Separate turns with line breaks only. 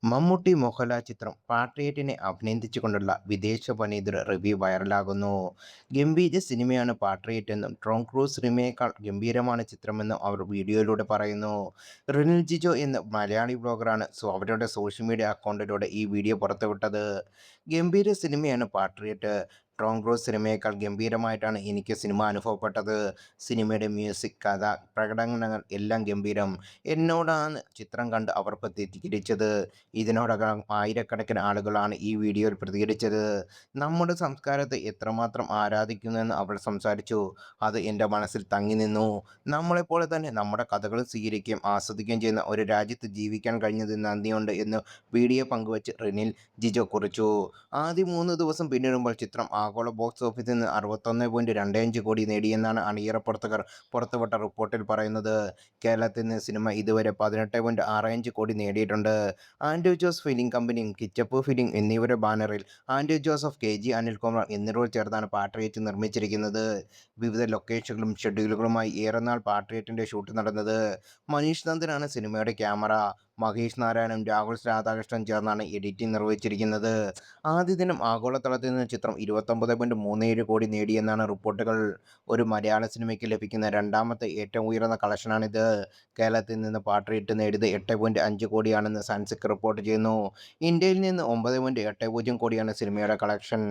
മമ്മൂട്ടി മോഹൻലാൽ ചിത്രം പാട്രിയറ്റിനെ അഭിനന്ദിച്ചുകൊണ്ടുള്ള വിദേശ വനിതര റിവ്യൂ വൈറലാകുന്നു. ഗംഭീര സിനിമയാണ് പാട്രിയറ്റ് എന്നും ടോം ക്രൂസ് സിനിമയേക്കാൾ ഗംഭീരമാണ് ചിത്രമെന്നും അവർ വീഡിയോയിലൂടെ പറയുന്നു. റിനിൽ ജിജോ എന്ന മലയാളി ബ്ലോഗറാണ് അവരുടെ സോഷ്യൽ മീഡിയ അക്കൗണ്ടിലൂടെ ഈ വീഡിയോ പുറത്തുവിട്ടത്. ഗംഭീര സിനിമയാണ് പാട്രിയറ്റ്. ടോം ക്രൂസ് സിനിമയേക്കാൾ ഗംഭീരമായിട്ടാണ് എനിക്ക് സിനിമ അനുഭവപ്പെട്ടത്. സിനിമയുടെ മ്യൂസിക്, കഥ, പ്രകടനങ്ങൾ എല്ലാം ഗംഭീരം. എന്നോടാണ് ചിത്രം കണ്ട് അവർ പ്രതികരിച്ചത്. ഇതിനോടകം ആയിരക്കണക്കിന് ആളുകളാണ് ഈ വീഡിയോയിൽ പ്രതികരിച്ചത്. നമ്മുടെ സംസ്കാരത്തെ എത്രമാത്രം ആരാധിക്കുന്നുവെന്ന് അവൾ സംസാരിച്ചു. അത് എൻ്റെ മനസ്സിൽ തങ്ങിനിന്നു. നമ്മളെപ്പോലെ തന്നെ നമ്മുടെ കഥകൾ സ്വീകരിക്കുകയും ആസ്വദിക്കുകയും ചെയ്യുന്ന ഒരു രാജ്യത്ത് ജീവിക്കാൻ കഴിഞ്ഞതിൽ നന്ദിയുണ്ട് എന്ന് വീഡിയോ പങ്കുവച്ച് റിനിൽ ജിജോ കുറിച്ചു. ആദ്യ 3 ദിവസം പിന്നിടുമ്പോൾ ചിത്രം ആഗോള ബോക്സ് ഓഫീസിൽ നിന്ന് 61.25 കോടി നേടിയെന്നാണ് അണിയറ പ്രവർത്തകർ പുറത്തുവിട്ട റിപ്പോർട്ടിൽ പറയുന്നത്. കേരളത്തിൽ നിന്ന് സിനിമ ഇതുവരെ 18.65 കോടി നേടിയിട്ടുണ്ട്. ആൻഡ്രൂ ജോസ് ഫിലിം കമ്പനിയും കിച്ചപ്പു ഫിലിം എന്നിവരുടെ ബാനറിൽ ആൻഡ്രൂ ജോസഫ്, കെ.ജി. അനിൽകുമാർ എന്നിവർ ചേർന്നാണ് പാട്രിയറ്റ് നിർമ്മിച്ചിരിക്കുന്നത്. വിവിധ ലൊക്കേഷനുകളും ഷെഡ്യൂളുകളുമായി ഏറെ നാൾ പാട്രിയറ്റിൻ്റെ ഷൂട്ട് നടന്നത്. മനീഷ് നന്ദനാണ് സിനിമയുടെ ക്യാമറ. മഹേഷ് നാരായണനും രാഹുൽ രാധാകൃഷ്ണനും ചേർന്നാണ് എഡിറ്റിംഗ് നിർവഹിച്ചിരിക്കുന്നത്. ആദ്യ ദിനം ആഗോളതലത്തിൽ നിന്ന് ചിത്രം 29.37 കോടി നേടിയെന്നാണ് റിപ്പോർട്ടുകൾ. ഒരു മലയാള സിനിമയ്ക്ക് ലഭിക്കുന്ന രണ്ടാമത്തെ ഏറ്റവും ഉയർന്ന കളക്ഷനാണിത്. കേരളത്തിൽ നിന്ന് പാട്രിയറ്റ് നേടിയത് 8.5 കോടിയാണെന്ന് സൺസിക്ക് റിപ്പോർട്ട് ചെയ്യുന്നു. ഇന്ത്യയിൽ നിന്ന് 9.80 കോടിയാണ് സിനിമയുടെ കളക്ഷൻ.